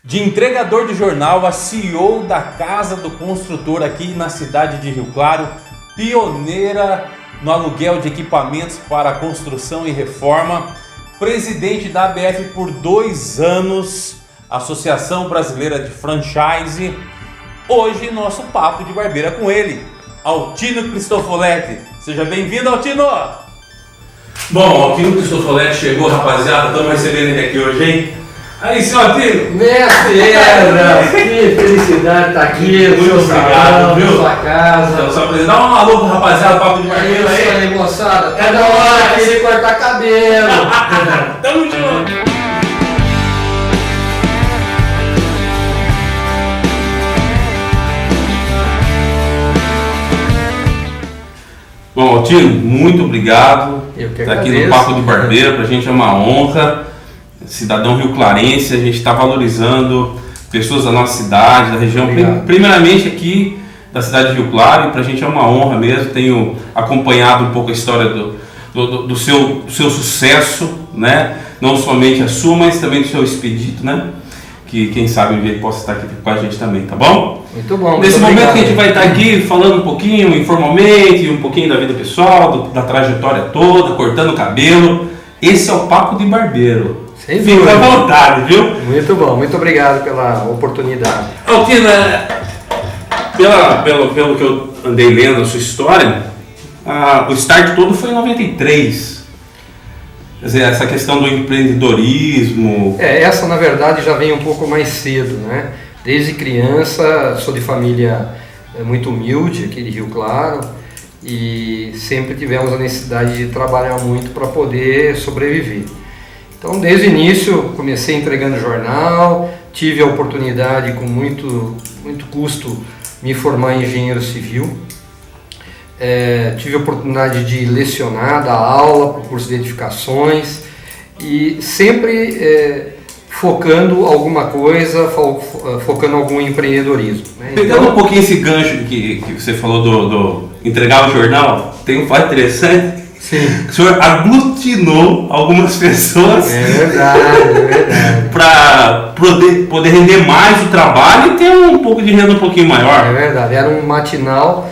De entregador de jornal a CEO da Casa do Construtor aqui na cidade de Rio Claro, pioneira no aluguel de equipamentos para construção e reforma, presidente da ABF por 2 anos, Associação Brasileira de Franchise. Hoje nosso papo de barbeira com ele, Altino Cristofoletti. Seja bem-vindo, Altino! Bom, Altino Cristofoletti chegou, rapaziada, estamos recebendo ele aqui hoje, hein? Aí, seu Altino! Mestre Edra, que felicidade estar aqui, muito obrigado, viu? Na sua casa. Então, só pra dar um alô pro rapaziada, papo de barbeiro aí. Isso aí, moçada, tá da hora de querer cortar cabelo. Tamo junto! Bom, Altino, muito obrigado por estar aqui no Papo de Barbeiro. Pra gente é uma honra. Cidadão rio-clarense, a gente está valorizando pessoas da nossa cidade, da região, primeiramente aqui da cidade de Rio Claro, e para a gente é uma honra mesmo. Tenho acompanhado um pouco a história do seu sucesso, né? Não somente a sua, mas também do seu Expedito, né? Que quem sabe um dia ele possa estar aqui com a gente também, tá bom? Muito bom. Nesse muito momento obrigado. que a gente vai estar aqui falando um pouquinho informalmente, um pouquinho da vida pessoal, da trajetória toda, cortando o cabelo. Esse é o Papo de Barbeiro. Fica à vontade, viu? Muito bom, muito obrigado pela oportunidade. Altino, pelo que eu andei lendo a sua história, o start todo foi em 93. Quer dizer, essa questão do empreendedorismo. Essa na verdade já vem um pouco mais cedo, né? Desde criança, sou de família muito humilde aqui de Rio Claro e sempre tivemos a necessidade de trabalhar muito para poder sobreviver. Então, desde o início, comecei entregando jornal, tive a oportunidade, com muito custo, me formar em engenheiro civil. Tive a oportunidade de lecionar, dar aula para o curso de edificações e sempre focando alguma coisa, focando algum empreendedorismo. Né? Pegando um pouquinho esse gancho que você falou do entregar o jornal, tem um fato interessante. Sim. O senhor aglutinou algumas pessoas. É verdade. Para poder render mais o trabalho e ter um pouco de renda um pouquinho maior. É verdade. Era um matinal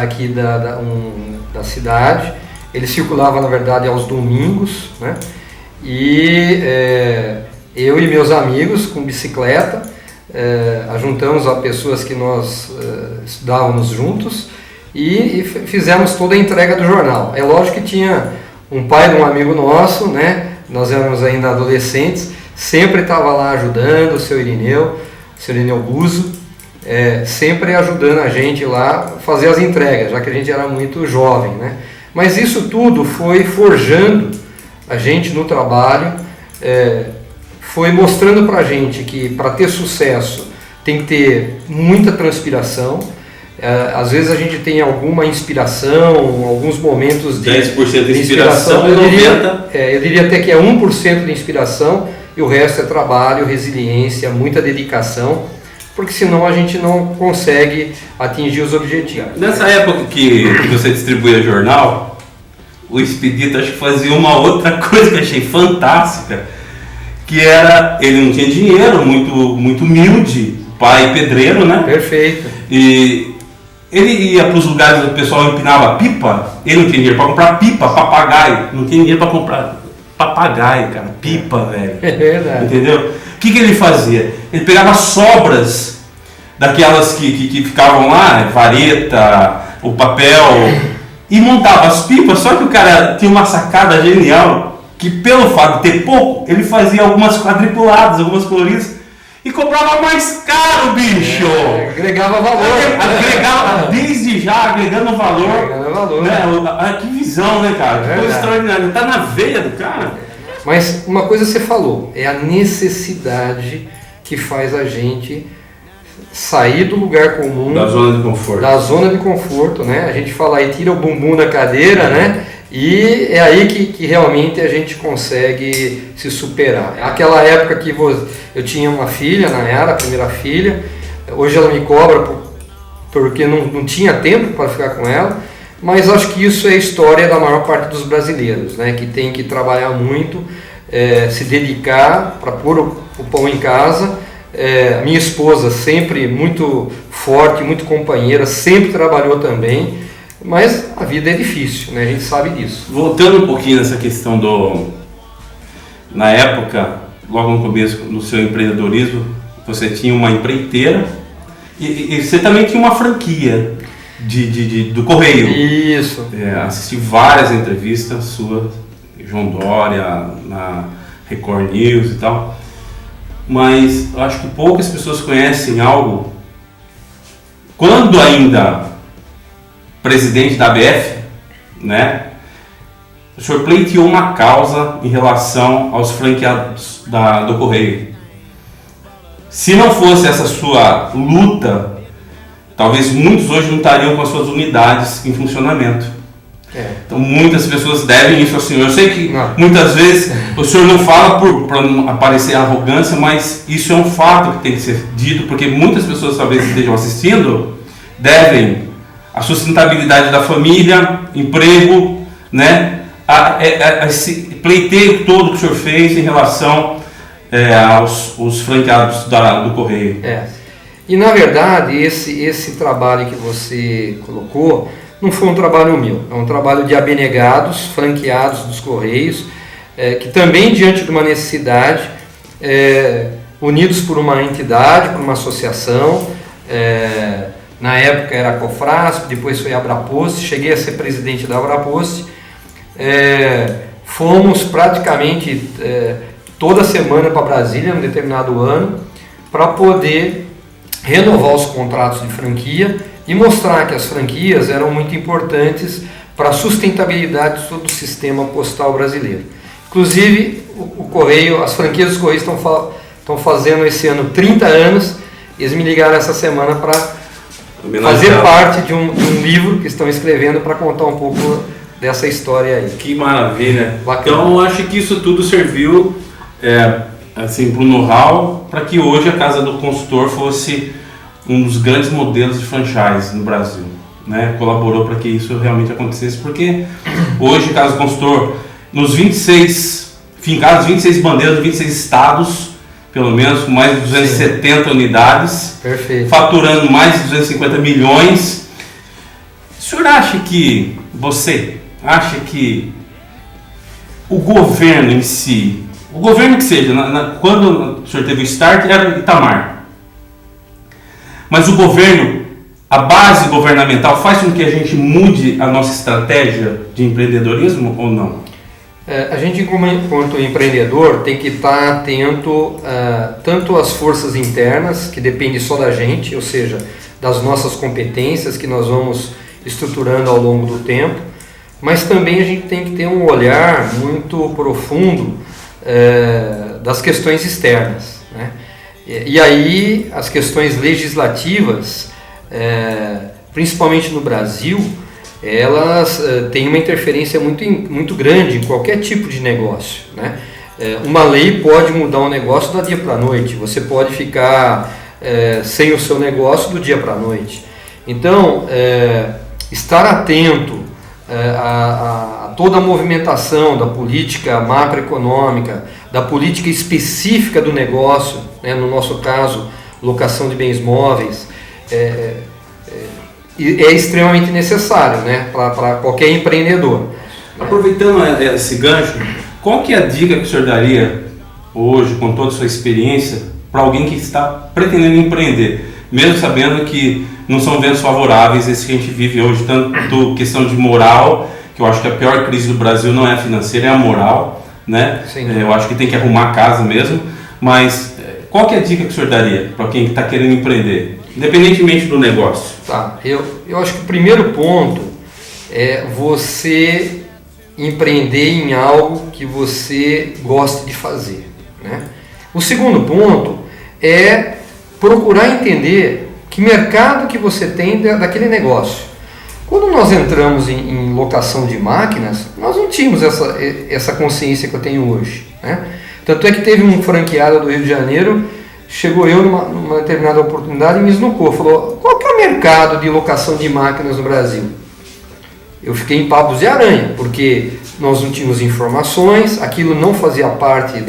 aqui da cidade. Ele circulava, na verdade, aos domingos, né? E eu e meus amigos com bicicleta ajuntamos a pessoas que nós estudávamos juntos. E fizemos toda a entrega do jornal. É lógico que tinha um pai de um amigo nosso, né? Nós éramos ainda adolescentes, sempre estava lá ajudando, o seu Irineu Buzo, sempre ajudando a gente lá a fazer as entregas, já que a gente era muito jovem, né? Mas isso tudo foi forjando a gente no trabalho, foi mostrando pra gente que para ter sucesso tem que ter muita transpiração. Às vezes a gente tem alguma inspiração, alguns momentos de 10% de inspiração e 90%. Eu diria até que é 1% de inspiração e o resto é trabalho, resiliência, muita dedicação, porque senão a gente não consegue atingir os objetivos. Nessa época que você distribuía jornal, o Expedito acho que fazia uma outra coisa que eu achei fantástica, que era, ele não tinha dinheiro, muito humilde, pai pedreiro, né? Perfeito. E ele ia para os lugares onde o pessoal empinava pipa, ele não tinha dinheiro para comprar pipa, papagaio, não tinha dinheiro para comprar papagaio, cara, pipa, velho. É verdade. Entendeu? O que ele fazia? Ele pegava sobras daquelas que ficavam lá, vareta, o papel, e montava as pipas, só que o cara tinha uma sacada genial, que pelo fato de ter pouco, ele fazia algumas quadriculadas, algumas coloridas, e cobrava mais caro, bicho! Agregava valor. Agregava, desde já, agregando valor. Agregando valor. Né? Que visão, né, cara? Que coisa extraordinária. Tá na veia do cara. Mas uma coisa você falou, é a necessidade que faz a gente sair do lugar comum. Da zona de conforto. Da zona de conforto, né? A gente fala aí, tira o bumbum da cadeira, né? E é aí que realmente a gente consegue se superar. Aquela época que eu tinha uma filha, na era, a primeira filha, hoje ela me cobra porque não tinha tempo para ficar com ela, mas acho que isso é a história da maior parte dos brasileiros, né? Que tem que trabalhar muito, se dedicar para pôr o pão em casa, Minha esposa sempre muito forte, muito companheira, sempre trabalhou também, mas a vida é difícil, né? A gente sabe disso. Voltando um pouquinho nessa questão na época, logo no começo do seu empreendedorismo, você tinha uma empreiteira e você também tinha uma franquia do Correio. Isso. Assisti várias entrevistas suas, João Dória, na Record News e tal, mas eu acho que poucas pessoas conhecem algo. Quando ainda presidente da ABF, né, o senhor pleiteou uma causa em relação aos franqueados do Correio. Se não fosse essa sua luta, talvez muitos hoje não estariam com as suas unidades em funcionamento. Então muitas pessoas devem isso ao senhor. Eu sei que muitas vezes o senhor não fala para não aparecer arrogância, mas isso é um fato que tem que ser dito, porque muitas pessoas talvez estejam assistindo, devem a sustentabilidade da família, emprego, né? Esse pleiteio todo que o senhor fez em relação aos franqueados do Correio. E na verdade esse trabalho que você colocou não foi um trabalho meu, é um trabalho de abnegados, franqueados dos Correios, que também diante de uma necessidade, unidos por uma entidade, por uma associação, na época era a Cofrasp, depois foi a Abrapost, cheguei a ser presidente da Abrapost, fomos praticamente toda semana para Brasília, num determinado ano, para poder renovar os contratos de franquia e mostrar que as franquias eram muito importantes para a sustentabilidade de todo o sistema postal brasileiro. Inclusive, o Correio, as franquias dos Correios estão fazendo esse ano 30 anos, e eles me ligaram essa semana para fazer parte de um livro que estão escrevendo para contar um pouco dessa história aí. Que maravilha! Bacana. Então, eu acho que isso tudo serviu assim, para o know-how, para que hoje a Casa do Consultor fosse um dos grandes modelos de franchise no Brasil, né? Colaborou para que isso realmente acontecesse, porque hoje a Casa do Consultor, nos 26 bandeiras, 26 estados, pelo menos com mais de 270 unidades, perfeito, faturando mais de 250 milhões. O senhor acha que, o governo em si, o governo que seja, quando o senhor teve o start era Itamar, mas o governo, a base governamental faz com que a gente mude a nossa estratégia de empreendedorismo ou não? A gente, enquanto empreendedor, tem que estar atento tanto às forças internas, que depende só da gente, ou seja, das nossas competências que nós vamos estruturando ao longo do tempo, mas também a gente tem que ter um olhar muito profundo das questões externas, né? E aí as questões legislativas, principalmente no Brasil, elas têm uma interferência muito grande em qualquer tipo de negócio, né? Uma lei pode mudar um negócio do dia para a noite, você pode ficar sem o seu negócio do dia para a noite. Então, estar atento a toda a movimentação da política macroeconômica, da política específica do negócio, né? No nosso caso, locação de bens móveis, é extremamente necessário, né? Para qualquer empreendedor. Aproveitando esse gancho, qual que é a dica que o senhor daria hoje, com toda a sua experiência, para alguém que está pretendendo empreender, mesmo sabendo que não são ventos favoráveis esse que a gente vive hoje, tanto questão de moral, que eu acho que a pior crise do Brasil não é a financeira, é a moral, né? Eu acho que tem que arrumar a casa mesmo, mas qual que é a dica que o senhor daria para quem está querendo empreender, independentemente do negócio? Tá, eu acho que o primeiro ponto é você empreender em algo que você goste de fazer, né? O segundo ponto é procurar entender que mercado que você tem daquele negócio. Quando nós entramos em locação de máquinas, nós não tínhamos essa consciência que eu tenho hoje, né? Tanto é que teve um franqueado do Rio de Janeiro, chegou eu numa determinada oportunidade e me esnocou, falou: qual que é o mercado de locação de máquinas no Brasil? Eu fiquei em papos de aranha, porque nós não tínhamos informações, aquilo não fazia parte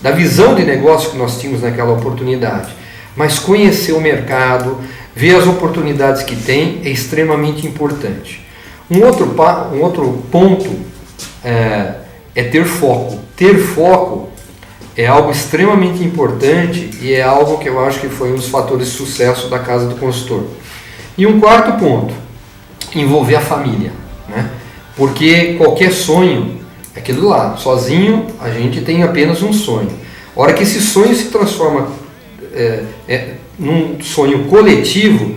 da visão de negócio que nós tínhamos naquela oportunidade, mas conhecer o mercado, ver as oportunidades que tem é extremamente importante. Um outro ponto é ter foco. Ter foco é algo extremamente importante e é algo que eu acho que foi um dos fatores de sucesso da Casa do Consultor. E um quarto ponto, envolver a família, né? Porque qualquer sonho é aquilo lá, sozinho a gente tem apenas um sonho. A hora que esse sonho se transforma num sonho coletivo,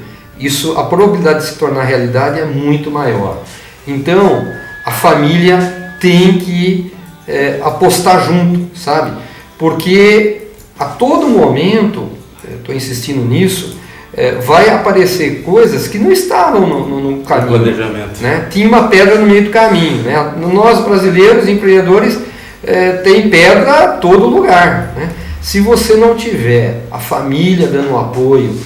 a probabilidade de se tornar realidade é muito maior. Então, a família tem que apostar junto, sabe? Porque a todo momento, estou insistindo nisso, vai aparecer coisas que não estavam no caminho. Planejamento. Né? Tinha uma pedra no meio do caminho. Né? Nós brasileiros, empreendedores, tem pedra a todo lugar. Né? Se você não tiver a família dando apoio,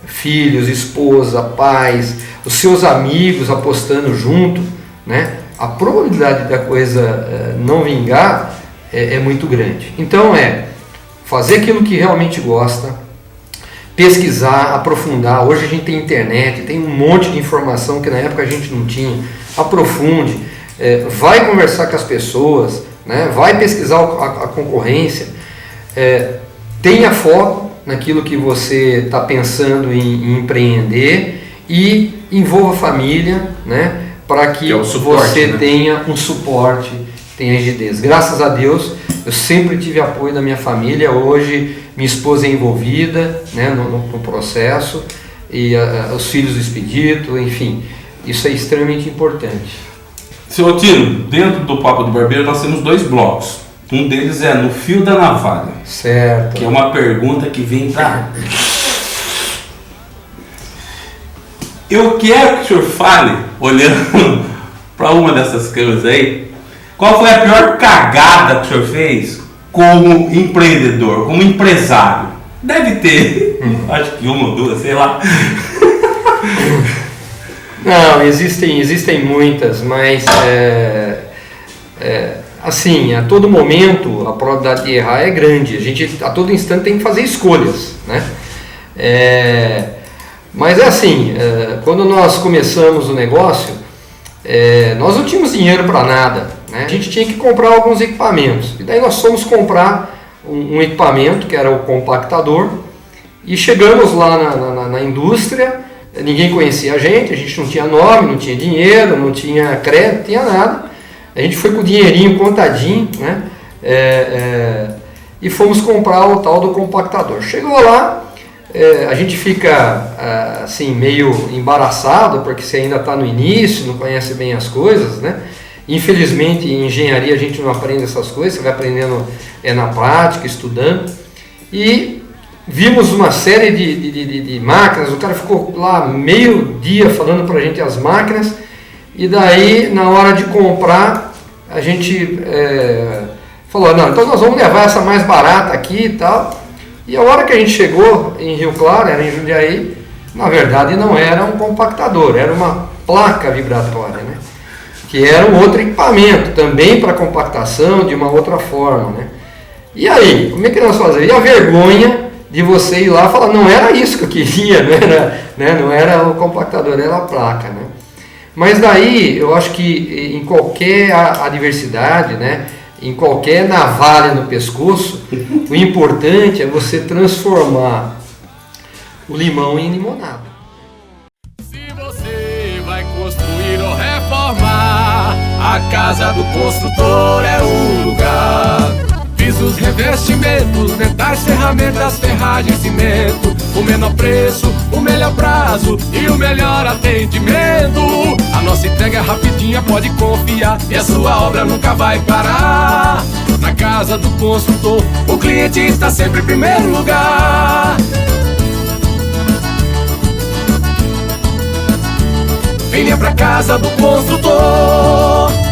filhos, esposa, pais, os seus amigos apostando junto, né? A probabilidade da coisa não vingar é muito grande. Então fazer aquilo que realmente gosta, pesquisar, aprofundar. Hoje a gente tem internet, tem um monte de informação que na época a gente não tinha. Aprofunde, vai conversar com as pessoas, né? Vai pesquisar a concorrência, tenha foco naquilo que você está pensando em empreender e envolva a família, né? Para que você tenha um suporte, tenha rigidez. Graças a Deus, eu sempre tive apoio da minha família. Hoje, minha esposa é envolvida, né, no processo, e os filhos do expedito, enfim, isso é extremamente importante. Seu Otino, dentro do Papo do Barbeiro nós temos 2 blocos. Um deles é no fio da navalha. Certo. Que é uma pergunta que vem pra... Eu quero que o senhor fale, olhando para uma dessas câmeras aí, qual foi a pior cagada que o senhor fez como empreendedor, como empresário? Deve ter, acho que uma ou duas, sei lá. Não, existem muitas, mas assim, a todo momento a probabilidade de errar é grande. A gente a todo instante tem que fazer escolhas, né? Mas assim, quando nós começamos o negócio, nós não tínhamos dinheiro para nada, né? A gente tinha que comprar alguns equipamentos. E daí nós fomos comprar um equipamento que era o compactador e chegamos lá na indústria, ninguém conhecia a gente não tinha nome, não tinha dinheiro, não tinha crédito, não tinha nada. A gente foi com o dinheirinho contadinho, né? E fomos comprar o tal do compactador. Chegou lá, a gente fica assim meio embaraçado porque você ainda está no início, não conhece bem as coisas, né? Infelizmente em engenharia a gente não aprende essas coisas, você vai aprendendo na prática, estudando. E vimos uma série de máquinas, o cara ficou lá meio dia falando para a gente as máquinas, e daí na hora de comprar a gente falou, não, então nós vamos levar essa mais barata aqui e tal. E a hora que a gente chegou em Rio Claro, era em Jundiaí, na verdade não era um compactador, era uma placa vibratória, né? Que era um outro equipamento, também para compactação, de uma outra forma, né? E aí, como é que nós fazemos? E a vergonha de você ir lá e falar, não era isso que eu queria, não era o compactador, era a placa, né? Mas daí, eu acho que em qualquer adversidade, né? Em qualquer navalha no pescoço, o importante é você transformar o limão em limonada. Se você vai construir ou reformar, a Casa do Construtor é o lugar. Pisos, revestimentos, metais, ferramentas, ferragens, cimento. O menor preço, o melhor prazo e o melhor atendimento. A nossa entrega é rapidinha, pode confiar, e a sua obra nunca vai parar. Na Casa do Construtor, o cliente está sempre em primeiro lugar. Venha pra Casa do Construtor.